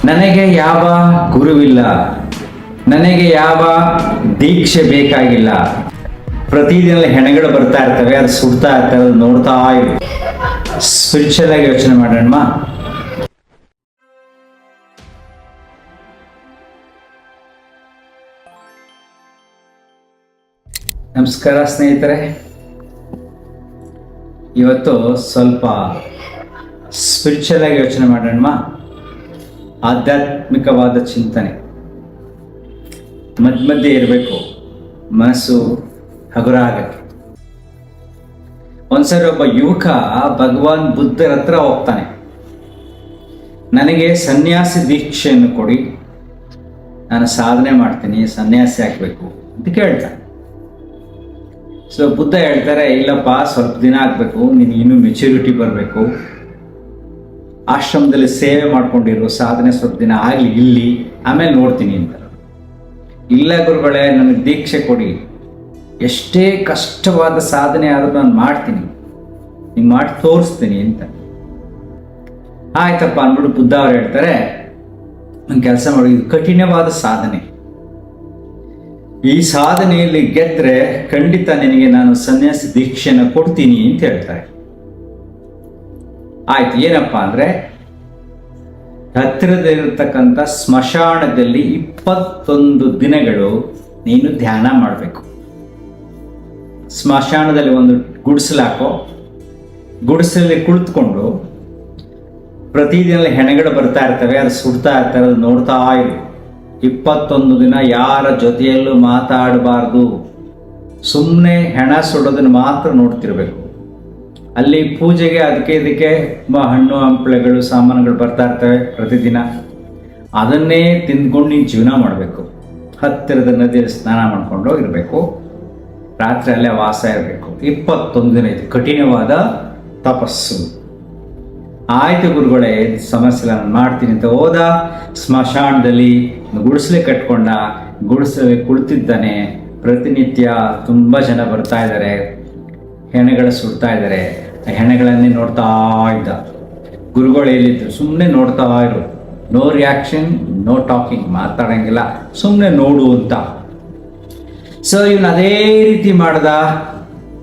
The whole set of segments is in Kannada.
ನನಗೆ ಯಾವ ಗುರುವಿಲ್ಲ, ನನಗೆ ಯಾವ ದೀಕ್ಷೆ ಬೇಕಾಗಿಲ್ಲ. ಪ್ರತಿದಿನ ಹೆಣಗಳು ಬರ್ತಾ ಇರ್ತವೆ, ಅದು ಸುಡ್ತಾ ಇರ್ತವೆ, ಅದು ನೋಡ್ತಾ ಇರು. ಸ್ಪಿರಿಚುವಲ್ ಆಗಿ ಯೋಚನೆ ಮಾಡೋಣ. ನಮಸ್ಕಾರ ಸ್ನೇಹಿತರೆ, ಇವತ್ತು ಸ್ವಲ್ಪ ಸ್ಪಿರಿಚುವಲ್ ಆಗಿ ಯೋಚನೆ ಮಾಡೋಣ. ಆಧ್ಯಾತ್ಮಿಕವಾದ ಚಿಂತನೆ ಮಧ್ಯ ಮಧ್ಯೆ ಇರಬೇಕು, ಮನಸ್ಸು ಹಗುರ ಆಗಕ್ಕೆ. ಒಂದ್ಸರಿ ಒಬ್ಬ ಯುವಕ ಭಗವಾನ್ ಬುದ್ಧರ ಹತ್ರ ಹೋಗ್ತಾನೆ. ನನಗೆ ಸನ್ಯಾಸಿ ದೀಕ್ಷೆಯನ್ನು ಕೊಡಿ, ನಾನು ಸಾಧನೆ ಮಾಡ್ತೀನಿ, ಸನ್ಯಾಸಿ ಆಗ್ಬೇಕು ಅಂತ ಕೇಳ್ತಾನೆ. ಸೊ ಬುದ್ಧ ಹೇಳ್ತಾರೆ, ಇಲ್ಲಪ್ಪ, ಸ್ವಲ್ಪ ದಿನ ಆಗ್ಬೇಕು, ನೀನು ಇನ್ನೂ ಮೆಚುರಿಟಿ ಬರಬೇಕು, ಆಶ್ರಮದಲ್ಲಿ ಸೇವೆ ಮಾಡ್ಕೊಂಡಿರು, ಸಾಧನೆ ಸ್ವಲ್ಪ ದಿನ ಆಗಲಿ, ಇಲ್ಲಿ ಆಮೇಲೆ ನೋಡ್ತೀನಿ ಅಂತ. ಇಲ್ಲ ಗುರುಗಳೇ, ನನಗೆ ದೀಕ್ಷೆ ಕೊಡಿ, ಎಷ್ಟೇ ಕಷ್ಟವಾದ ಸಾಧನೆ ಆದರೂ ನಾನು ಮಾಡ್ತೀನಿ, ನೀವು ಮಾಡಿ ತೋರಿಸ್ತೀನಿ ಅಂತ. ಆಯ್ತಪ್ಪ ಅಂದ್ಬಿಟ್ಟು ಬುದ್ಧ ಅವ್ರು ಹೇಳ್ತಾರೆ, ಒಂದು ಕೆಲಸ ಮಾಡಿ, ಇದು ಕಠಿಣವಾದ ಸಾಧನೆ, ಈ ಸಾಧನೆಯಲ್ಲಿ ಗೆದ್ರೆ ಖಂಡಿತ ನಿನಗೆ ನಾನು ಸನ್ಯಾಸಿ ದೀಕ್ಷೆನ ಕೊಡ್ತೀನಿ ಅಂತ ಹೇಳ್ತಾರೆ. ಆಯ್ತು, ಏನಪ್ಪಾ ಅಂದ್ರೆ ಹತ್ತಿರದಲ್ಲಿರ್ತಕ್ಕಂಥ ಸ್ಮಶಾನದಲ್ಲಿ 21 ದಿನಗಳು ನೀನು ಧ್ಯಾನ ಮಾಡಬೇಕು. ಸ್ಮಶಾನದಲ್ಲಿ ಒಂದು ಗುಡಿಸಲಾಕೋ, ಗುಡಿಸಲಲ್ಲಿ ಕುಳಿತುಕೊಂಡು ಪ್ರತಿದಿನ ಹೆಣಗಳು ಬರ್ತಾ ಇರ್ತವೆ, ಅದು ಸುಡ್ತಾ ಇರ್ತವೆ, ಅದು ನೋಡ್ತಾ ಇರು. 21 ದಿನ ಯಾರ ಜೊತೆಯಲ್ಲೂ ಮಾತಾಡಬಾರ್ದು, ಸುಮ್ಮನೆ ಹೆಣ ಸುಡೋದನ್ನು ಮಾತ್ರ ನೋಡ್ತಿರ್ಬೇಕು. ಅಲ್ಲಿ ಪೂಜೆಗೆ ಅದಕ್ಕೆ ಇದಕ್ಕೆ ಹಣ್ಣು ಹಂಪಲೆಗಳು ಸಾಮಾನುಗಳು ಬರ್ತಾ ಇರ್ತವೆ ಪ್ರತಿದಿನ, ಅದನ್ನೇ ತಿಂದ್ಕೊಂಡು ನೀನು ಜೀವನ ಮಾಡಬೇಕು. ಹತ್ತಿರದ ನದಿಯಲ್ಲಿ ಸ್ನಾನ ಮಾಡ್ಕೊಂಡು ಇರಬೇಕು, ರಾತ್ರಿ ಅಲ್ಲೇ ವಾಸ ಇರಬೇಕು. 21 ದಿನ ಇದು ಕಠಿಣವಾದ ತಪಸ್ಸು. ಆಯ್ತು ಗುರುಗಳೇ, ಸಮಸ್ಯೆ ನಾನು ಮಾಡ್ತೀನಿ ಅಂತ ಹೋದ. ಸ್ಮಶಾನದಲ್ಲಿ ಗುಡಿಸಲೆ ಕಟ್ಕೊಂಡ, ಗುಡಿಸಲೆ ಕುಳಿತಿದ್ದಾನೆ. ಪ್ರತಿನಿತ್ಯ ತುಂಬ ಜನ ಬರ್ತಾ ಇದ್ದಾರೆ, ಹೆಣಗಳು ಸುಡ್ತಾ ಇದ್ದಾರೆ. ಹೆಣಗಳನ್ನೇ ನೋಡ್ತಾ ಇದ್ದ. ಗುರುಗಳು ಹೇಳಿದ್ರು, ಸುಮ್ಮನೆ ನೋಡ್ತಾ ಇರು, ನೋ ರಿಯಾಕ್ಷನ್, ನೋ ಟಾಕಿಂಗ್, ಮಾತಾಡಂಗಿಲ್ಲ, ಸುಮ್ಮನೆ ನೋಡು ಅಂತ. ಸೊ ಇವನು ಅದೇ ರೀತಿ ಮಾಡ್ದ.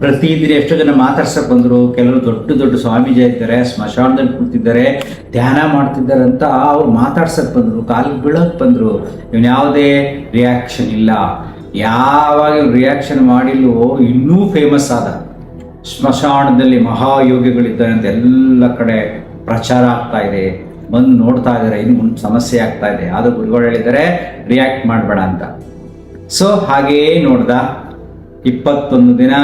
ಪ್ರತಿದಿನ ಎಷ್ಟೋ ಜನ ಮಾತಾಡ್ಸಕ್ ಬಂದರು. ಕೆಲವರು ದೊಡ್ಡ ದೊಡ್ಡ ಸ್ವಾಮೀಜಿ ಇದ್ದಾರೆ, ಸ್ಮಶಾನದಲ್ಲಿ ಕೂತಿದ್ದಾರೆ, ಧ್ಯಾನ ಮಾಡ್ತಿದ್ದಾರೆ ಅಂತ ಅವ್ರು ಮಾತಾಡ್ಸಕ್ ಬಂದರು, ಕಾಲಿಗೆ ಬೀಳಕ್ ಬಂದರು. ಇವನು ಯಾವುದೇ ರಿಯಾಕ್ಷನ್ ಇಲ್ಲ. ಯಾವಾಗ ರಿಯಾಕ್ಷನ್ ಮಾಡಿಲ್ವೋ ಇನ್ನೂ ಫೇಮಸ್ ಆದ. ಸ್ಮಶಾನದಲ್ಲಿ ಮಹಾಯೋಗಿಗಳಿದ್ದಾರೆ ಅಂತ ಎಲ್ಲ ಕಡೆ ಪ್ರಚಾರ ಆಗ್ತಾ ಇದೆ, ಬಂದು ನೋಡ್ತಾ ಇದ್ದಾರೆ, ಇನ್ನು ಮುಂದೆ ಸಮಸ್ಯೆ ಆಗ್ತಾ ಇದೆ. ಆದರೂ ಗುರುಗಳು ಹೇಳಿದ್ದಾರೆ ರಿಯಾಕ್ಟ್ ಮಾಡಬೇಡ ಅಂತ. ಸೊ ಹಾಗೆಯೇ ನೋಡ್ದ. 21 ದಿನ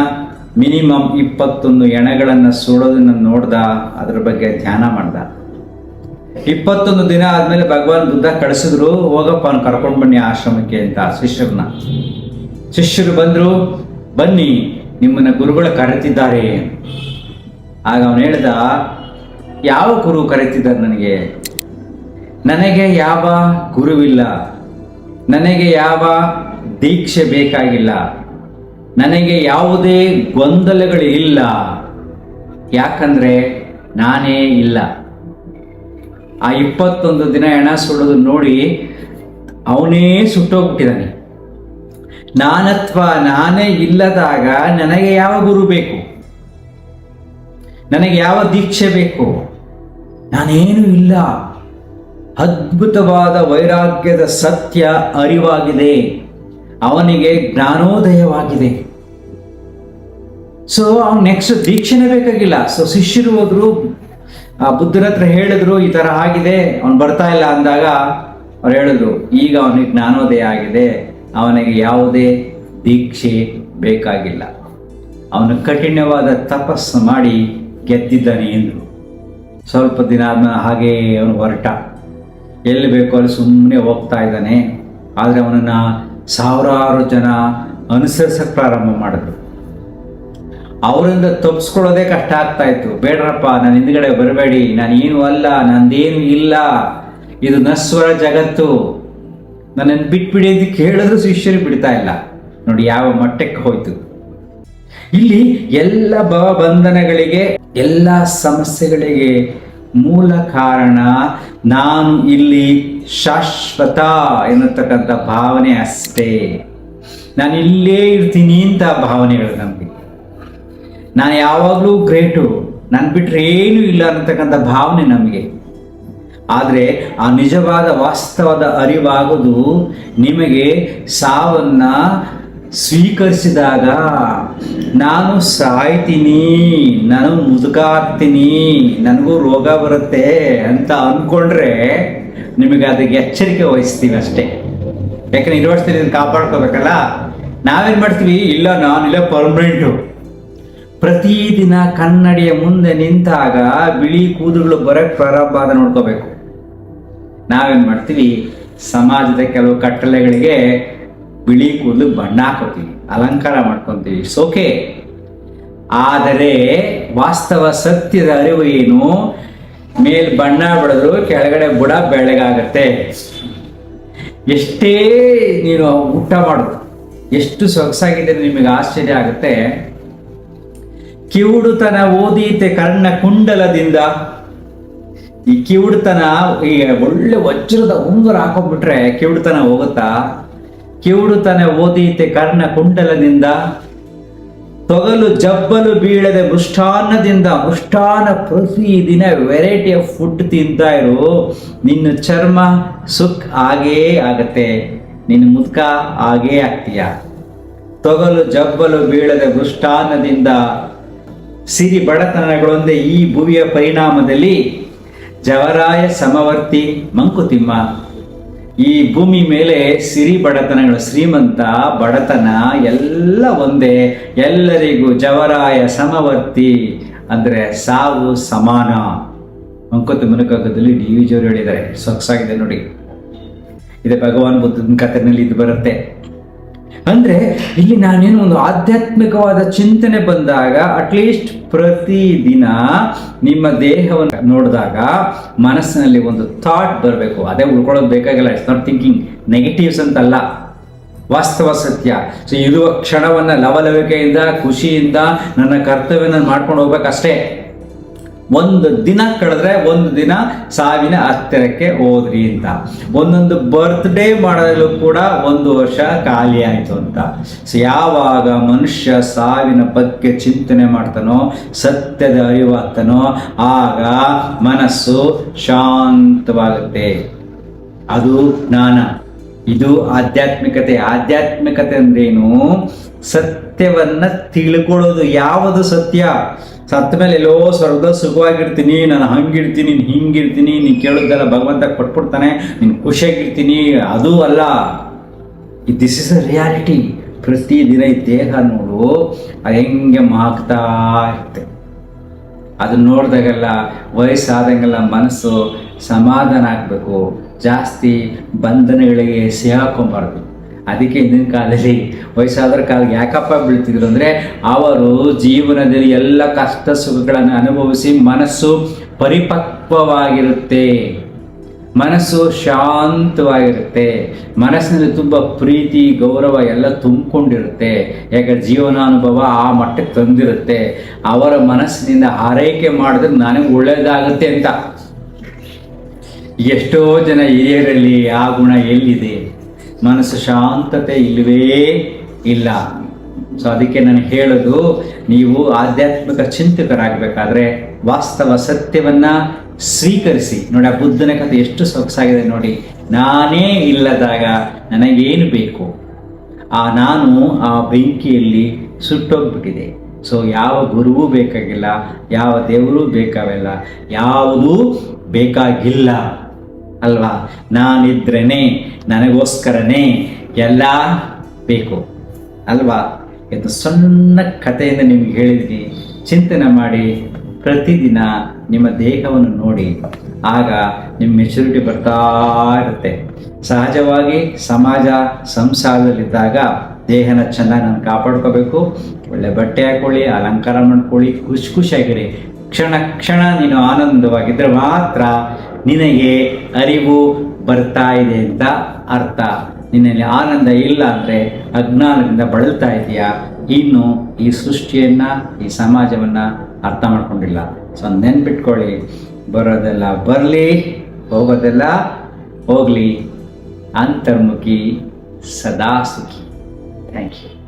ಮಿನಿಮಮ್ 21 ಎಣೆಗಳನ್ನು ಸುಡೋದನ್ನ ನೋಡ್ದ, ಅದ್ರ ಬಗ್ಗೆ ಧ್ಯಾನ ಮಾಡ್ದ. 21 ದಿನ ಆದ್ಮೇಲೆ ಭಗವಾನ್ ಬುದ್ಧ ಕಳಿಸಿದ್ರು, ಹೋಗಪ್ಪ ಅವ್ನು ಕರ್ಕೊಂಡು ಬನ್ನಿ ಆಶ್ರಮಕ್ಕೆ ಅಂತ ಶಿಷ್ಯರನ್ನ. ಶಿಷ್ಯರು ಬಂದ್ರು, ಬನ್ನಿ ನಿಮ್ಮನ್ನ ಗುರುಗಳು ಕರೆತಿದ್ದಾರೆ. ಆಗ ಅವನು ಹೇಳ್ದ, ಯಾವ ಗುರು ಕರೆತಿದ್ದಾರೆ ನನಗೆ? ನನಗೆ ಯಾವ ಗುರುವಿಲ್ಲ, ನನಗೆ ಯಾವ ದೀಕ್ಷೆ ಬೇಕಾಗಿಲ್ಲ, ನನಗೆ ಯಾವುದೇ ಗೊಂದಲಗಳು ಇಲ್ಲ, ಯಾಕಂದ್ರೆ ನಾನೇ ಇಲ್ಲ. ಆ 21 ದಿನ ಹೆಣ ಸುಡೋದು ನೋಡಿ ಅವನೇ ಸುಟ್ಟೋಗ್ಬಿಟ್ಟಿದ್ದಾನೆ. ನಾನತ್ವ ನಾನೇ ಇಲ್ಲದಾಗ ನನಗೆ ಯಾವ ಗುರು ಬೇಕು, ನನಗೆ ಯಾವ ದೀಕ್ಷೆ ಬೇಕು? ನಾನೇನು ಇಲ್ಲ. ಅದ್ಭುತವಾದ ವೈರಾಗ್ಯದ ಸತ್ಯ ಅರಿವಾಗಿದೆ, ಅವನಿಗೆ ಜ್ಞಾನೋದಯವಾಗಿದೆ. ಸೊ ಅವ್ನು ನೆಕ್ಸ್ಟ್ ದೀಕ್ಷೆನೇ ಬೇಕಾಗಿಲ್ಲ. ಸೊ ಶಿಷ್ಯರು ಹೋದ್ರು, ಬುದ್ಧರ ಹತ್ರ ಹೇಳಿದ್ರು, ಈ ಥರ ಆಗಿದೆ, ಅವನು ಬರ್ತಾ ಇಲ್ಲ ಅಂದಾಗ ಅವ್ರು ಹೇಳಿದ್ರು, ಈಗ ಅವನಿಗೆ ಜ್ಞಾನೋದಯ ಆಗಿದೆ, ಅವನಿಗೆ ಯಾವುದೇ ದೀಕ್ಷೆ ಬೇಕಾಗಿಲ್ಲ, ಅವನು ಕಠಿಣವಾದ ತಪಸ್ಸು ಮಾಡಿ ಗೆದ್ದಿದ್ದಾನೆ ಎಂದರು. ಸ್ವಲ್ಪ ದಿನ ಆದ್ಮೇಲೆ ಹಾಗೇ ಅವನು ಹೊರಟ. ಎಲ್ಲಿ ಬೇಕೋ ಅಲ್ಲಿ ಸುಮ್ಮನೆ ಹೋಗ್ತಾ ಇದ್ದಾನೆ. ಆದರೆ ಅವನನ್ನು ಸಾವಿರಾರು ಜನ ಅನುಸರಿಸಕ್ಕೆ ಪ್ರಾರಂಭ ಮಾಡಿದ್ರು. ಅವರಿಂದ ತಪ್ಪಿಸ್ಕೊಳ್ಳೋದೇ ಕಷ್ಟ ಆಗ್ತಾ ಇತ್ತು. ಬೇಡ್ರಪ್ಪ, ನಾನು ಹಿಂದ್ಗಡೆ ಬರಬೇಡಿ, ನಾನು ಏನು ಅಲ್ಲ, ನಂದೇನು ಇಲ್ಲ, ಇದು ನಶ್ವರ ಜಗತ್ತು, ನನ್ನನ್ನು ಬಿಟ್ಬಿಡಿ ಅಂತ ಕೇಳಿದ್ರು ಶಿಷ್ಯರು ಬಿಡ್ತಾ ಇಲ್ಲ. ನೋಡಿ ಯಾವ ಮಟ್ಟಕ್ಕೆ ಹೋಯ್ತು. ಇಲ್ಲಿ ಎಲ್ಲ ಭವಬಂಧನಗಳಿಗೆ, ಎಲ್ಲ ಸಮಸ್ಯೆಗಳಿಗೆ ಮೂಲ ಕಾರಣ ನಾನು ಇಲ್ಲಿ ಶಾಶ್ವತ ಎನ್ನತಕ್ಕಂಥ ಭಾವನೆ ಅಷ್ಟೇ. ನಾನು ಇಲ್ಲೇ ಇರ್ತೀನಿ ಅಂತ ಭಾವನೆಗಳು ನಮಗೆ. ನಾನು ಯಾವಾಗಲೂ ಗ್ರೇಟು, ನಾನು ಬಿಟ್ಟರೆ ಏನೂ ಇಲ್ಲ ಅನ್ನತಕ್ಕಂಥ ಭಾವನೆ ನಮಗೆ. ಆದರೆ ಆ ನಿಜವಾದ ವಾಸ್ತವದ ಅರಿವಾಗೋದು ನಿಮಗೆ ಸಾವನ್ನು ಸ್ವೀಕರಿಸಿದಾಗ, ನಾನು ಸಾಯ್ತೀನಿ, ನಾನು ಮುದುಕಾಗ್ತೀನಿ, ನನಗೂ ರೋಗ ಬರುತ್ತೆ ಅಂತ ಅಂದ್ಕೊಂಡ್ರೆ ನಿಮಗೆ ಅದಕ್ಕೆ ಎಚ್ಚರಿಕೆ ವಹಿಸ್ತೀವಿ ಅಷ್ಟೇ. ಯಾಕಂದ್ರೆ ಇರುವಷ್ಟೇ ಕಾಪಾಡ್ಕೋಬೇಕಲ್ಲ. ನಾವೇನು ಮಾಡ್ತೀವಿ, ಇಲ್ಲ ನಾನಿಲ್ಲ ಪರ್ಮನೆಂಟು. ಪ್ರತಿದಿನ ಕನ್ನಡಿಯ ಮುಂದೆ ನಿಂತಾಗ ಬಿಳಿ ಕೂದಲುಗಳು ಬರೋಕ್ಕೆ ಪ್ರಾರಂಭ ಆದ ನೋಡ್ಕೋಬೇಕು. ನಾವೇನು ಮಾಡ್ತೀವಿ, ಸಮಾಜದ ಕೆಲವು ಕಟ್ಟಳೆಗಳಿಗೆ ಬಿಳಿ ಕೂದಲು ಬಣ್ಣ ಹಾಕೋತೀವಿ, ಅಲಂಕಾರ ಮಾಡ್ಕೊತೀವಿ, ಇಟ್ಸ್ ಓಕೆ. ಆದರೆ ವಾಸ್ತವ ಸತ್ಯದ ಅರಿವು ಏನು, ಮೇಲ್ ಬಣ್ಣ ಬೆಳೆದ್ರು ಕೆಳಗಡೆ ಬುಡ ಬೆಳಗಾಗತ್ತೆ. ಎಷ್ಟೇ ನೀನು ಊಟ ಮಾಡೋದು ಎಷ್ಟು ಸೊಗಸಾಗಿದೆ ನಿಮಗೆ ಆಶ್ಚರ್ಯ ಆಗುತ್ತೆ. ಕಿವುಡುತನ ಓದೀತೆ ಕರ್ಣ ಕುಂಡಲದಿಂದ. ಈ ಕಿವುಡುತನ, ಈ ಒಳ್ಳೆ ವಜ್ರದ ಉಂಗುರ ಹಾಕೊಂಡ್ಬಿಟ್ರೆ ಕಿವುಡುತನ ಹೋಗುತ್ತಾ? ಕಿವುಡುತನ ಓದೀತೆ ಕರ್ಣ ಕುಂಡಲದಿಂದ, ತೊಗಲು ಜಬ್ಬಲು ಬೀಳದೆ ಮೃಷ್ಟಾನ್ನದಿಂದ. ಮೃಷ್ಟಾನ ಪ್ರತಿದಿನ ವೆರೈಟಿ ಆಫ್ ಫುಡ್ ತಿಂತಾ ಇರು, ನಿನ್ನ ಚರ್ಮ ಸುಕ್ ಆಗೇ ಆಗತ್ತೆ, ನಿನ್ನ ಮುದುಕ ಆಗೇ ಆಗ್ತೀಯ. ತೊಗಲು ಜಬ್ಬಲು ಬೀಳದೆ ಮೃಷ್ಟಾನ್ನದಿಂದ. ಸಿರಿ ಬಡತನಗಳೊಂದೇ ಈ ಭುವಿಯ ಪರಿಣಾಮದಲ್ಲಿ ಜವರಾಯ ಸಮವರ್ತಿ ಮಂಕುತಿಮ್ಮ. ಈ ಭೂಮಿ ಮೇಲೆ ಸಿರಿ ಬಡತನಗಳು, ಶ್ರೀಮಂತ ಬಡತನ ಎಲ್ಲ ಒಂದೇ, ಎಲ್ಲರಿಗೂ ಜವರಾಯ ಸಮವರ್ತಿ ಅಂದರೆ ಸಾವು ಸಮಾನ. ಮಂಕುತಿಮ್ಮನ ಕಗ್ಗದಲ್ಲಿ ಡಿ ವಿ ಜಿಯವರು ಹೇಳಿದ್ದಾರೆ, ಸೊಗಸಾಗಿದೆ ನೋಡಿ. ಇದೆ ಭಗವಾನ್ ಬುದ್ಧನ ಕಥೆನಲ್ಲಿ ಇದು ಬರುತ್ತೆ. ಅಂದರೆ ಇಲ್ಲಿ ನಾನೇನು ಒಂದು ಆಧ್ಯಾತ್ಮಿಕವಾದ ಚಿಂತನೆ ಬಂದಾಗ ಅಟ್ಲೀಸ್ಟ್ ಪ್ರತಿದಿನ ನಿಮ್ಮ ದೇಹವನ್ನು ನೋಡಿದಾಗ ಮನಸ್ಸಿನಲ್ಲಿ ಒಂದು ಥಾಟ್ ಬರಬೇಕು. ಅದೇ ಉಳ್ಕೊಳ್ಳೋದು ಬೇಕಾಗಿಲ್ಲ. ಇಟ್ಸ್ ನಾಟ್ ಥಿಂಕಿಂಗ್ ನೆಗೆಟಿವ್ಸ್ ಅಂತಲ್ಲ, ವಾಸ್ತವ ಸತ್ಯ. ಸೊ ಇರುವ ಕ್ಷಣವನ್ನು ಲವಲವಿಕೆಯಿಂದ ಖುಷಿಯಿಂದ ನನ್ನ ಕರ್ತವ್ಯನ ಮಾಡ್ಕೊಂಡು ಹೋಗ್ಬೇಕಷ್ಟೇ. ಒಂದು ದಿನ ಕಳೆದ್ರೆ ಒಂದು ದಿನ ಸಾವಿನ ಹತ್ತಿರಕ್ಕೆ ಹೋದ್ರಿ ಅಂತ. ಒಂದೊಂದು ಬರ್ತ್ಡೇ ಮಾಡಲು ಕೂಡ ಒಂದು ವರ್ಷ ಖಾಲಿ ಆಯಿತು ಅಂತ. ಸೊ ಯಾವಾಗ ಮನುಷ್ಯ ಸಾವಿನ ಬಗ್ಗೆ ಚಿಂತನೆ ಮಾಡ್ತಾನೋ, ಸತ್ಯದ ಅರಿವಾಗ್ತಾನೋ, ಆಗ ಮನಸ್ಸು ಶಾಂತವಾಗುತ್ತೆ. ಅದು ಜ್ಞಾನ, ಇದು ಆಧ್ಯಾತ್ಮಿಕತೆ. ಆಧ್ಯಾತ್ಮಿಕತೆ ಅಂದ್ರೇನು? ಸತ್ಯವನ್ನ ತಿಳ್ಕೊಳ್ಳೋದು. ಯಾವುದು ಸತ್ಯ? ಸತ್ತ ಮೇಲೆ ಎಲ್ಲೋ ಸ್ವರ್ಗದ ಸುಖವಾಗಿರ್ತೀನಿ, ನಾನು ಹಂಗಿರ್ತೀನಿ, ಹಿಂಗಿರ್ತೀನಿ, ನೀನು ಕೇಳೋದೆಲ್ಲ ಭಗವಂತ ಕೊಟ್ಬಿಡ್ತಾನೆ, ನೀನು ಖುಷಿಯಾಗಿರ್ತೀನಿ, ಅದು ಅಲ್ಲ. This is a reality. ಪ್ರತಿದಿನ ಈ ದೇಹ ನೋಡು, ಅದು ಹೆಂಗೆ ಮಾಗ್ತಾ ಇರುತ್ತೆ. ಅದನ್ನ ನೋಡಿದಾಗೆಲ್ಲ ವಯಸ್ಸಾದಂಗೆಲ್ಲ ಮನಸ್ಸು ಸಮಾಧಾನ ಆಗಬೇಕು. ಜಾಸ್ತಿ ಬಂಧನಗಳಿಗೆ ಸಿಹಾಕೊಂಬಾರ್ದು. ಅದಕ್ಕೆ ಹಿಂದಿನ ಕಾಲದಲ್ಲಿ ವಯಸ್ಸಾದ್ರ ಕಾಲಕ್ಕೆ ಯಾಕಪ್ಪ ಬೀಳ್ತಿದ್ರು ಅಂದರೆ, ಅವರು ಜೀವನದಲ್ಲಿ ಎಲ್ಲ ಕಷ್ಟ ಸುಖಗಳನ್ನು ಅನುಭವಿಸಿ ಮನಸ್ಸು ಪರಿಪಕ್ವವಾಗಿರುತ್ತೆ, ಮನಸ್ಸು ಶಾಂತವಾಗಿರುತ್ತೆ, ಮನಸ್ಸಿನಲ್ಲಿ ತುಂಬ ಪ್ರೀತಿ ಗೌರವ ಎಲ್ಲ ತುಂಬಿಕೊಂಡಿರುತ್ತೆ. ಯಾಕಂದ್ರೆ ಜೀವನಾನುಭವ ಆ ಮಟ್ಟಕ್ಕೆ ತಂದಿರುತ್ತೆ. ಅವರ ಮನಸ್ಸಿನಿಂದ ಆರೈಕೆ ಮಾಡಿದ್ರೆ ನನಗೆ ಒಳ್ಳೆಯದಾಗುತ್ತೆ ಅಂತ. ಎಷ್ಟೋ ಜನ ಹಿರಿಯರಲ್ಲಿ ಆ ಗುಣ ಎಲ್ಲಿದೆ? ಮನಸ್ಸು ಶಾಂತತೆ ಇಲ್ಲವೇ ಇಲ್ಲ. ಸೊ ಅದಕ್ಕೆ ನಾನು ಹೇಳೋದು, ನೀವು ಆಧ್ಯಾತ್ಮಿಕ ಚಿಂತಕರಾಗಬೇಕಾದ್ರೆ ವಾಸ್ತವ ಸತ್ಯವನ್ನು ಸ್ವೀಕರಿಸಿ. ನೋಡಿ, ಆ ಬುದ್ಧನ ಕಥೆ ಎಷ್ಟು ಸೊಗಸಾಗಿದೆ ನೋಡಿ. ನಾನೇ ಇಲ್ಲದಾಗ ನನಗೇನು ಬೇಕು? ನಾನು ಆ ಬೆಂಕಿಯಲ್ಲಿ ಸುಟ್ಟೋಗ್ಬಿಟ್ಟಿದೆ. ಸೊ ಯಾವ ಗುರುವೂ ಬೇಕಾಗಿಲ್ಲ, ಯಾವ ದೇವರೂ ಬೇಕಾವಿಲ್ಲ, ಯಾವುದೂ ಬೇಕಾಗಿಲ್ಲ ಅಲ್ವಾ? ನಾನಿದ್ರೇ ನನಗೋಸ್ಕರನೇ ಎಲ್ಲ ಬೇಕು ಅಲ್ವಾ? ಇದು ಸಣ್ಣ ಕಥೆಯಿಂದ ನಿಮ್ಗೆ ಹೇಳಿದ್ವಿ. ಚಿಂತನೆ ಮಾಡಿ, ಪ್ರತಿದಿನ ನಿಮ್ಮ ದೇಹವನ್ನು ನೋಡಿ, ಆಗ ನಿಮ್ಮ ಮೆಚುರಿಟಿ ಬರ್ತಾ ಇರುತ್ತೆ. ಸಹಜವಾಗಿ ಸಮಾಜ ಸಂಸಾರದಲ್ಲಿದ್ದಾಗ ದೇಹನ ಚೆನ್ನಾಗಿ ನಾನು ಕಾಪಾಡ್ಕೋಬೇಕು. ಒಳ್ಳೆ ಬಟ್ಟೆ ಹಾಕೊಳ್ಳಿ, ಅಲಂಕಾರ ಮಾಡ್ಕೊಳ್ಳಿ, ಖುಷಿಯಾಗಿರಿ. ಕ್ಷಣ ಕ್ಷಣ ನೀನು ಆನಂದವಾಗಿದ್ದರೆ ಮಾತ್ರ ನಿನಗೆ ಅರಿವು ಬರ್ತಾ ಇದೆ ಅಂತ ಅರ್ಥ. ನಿನ್ನಲ್ಲಿ ಆನಂದ ಇಲ್ಲ ಅಂದರೆ ಅಜ್ಞಾನದಿಂದ ಬಳಲ್ತಾ ಇದೆಯಾ, ಇನ್ನು ಈ ಸೃಷ್ಟಿಯನ್ನು, ಈ ಸಮಾಜವನ್ನು ಅರ್ಥ ಮಾಡ್ಕೊಂಡಿಲ್ಲ. ಸೊ ನೆನ್ಪಿಟ್ಕೊಳ್ಳಿ, ಬರೋದೆಲ್ಲ ಬರಲಿ, ಹೋಗೋದೆಲ್ಲ ಹೋಗಲಿ, ಅಂತರ್ಮುಖಿ ಸದಾ ಸುಖಿ. Thank you.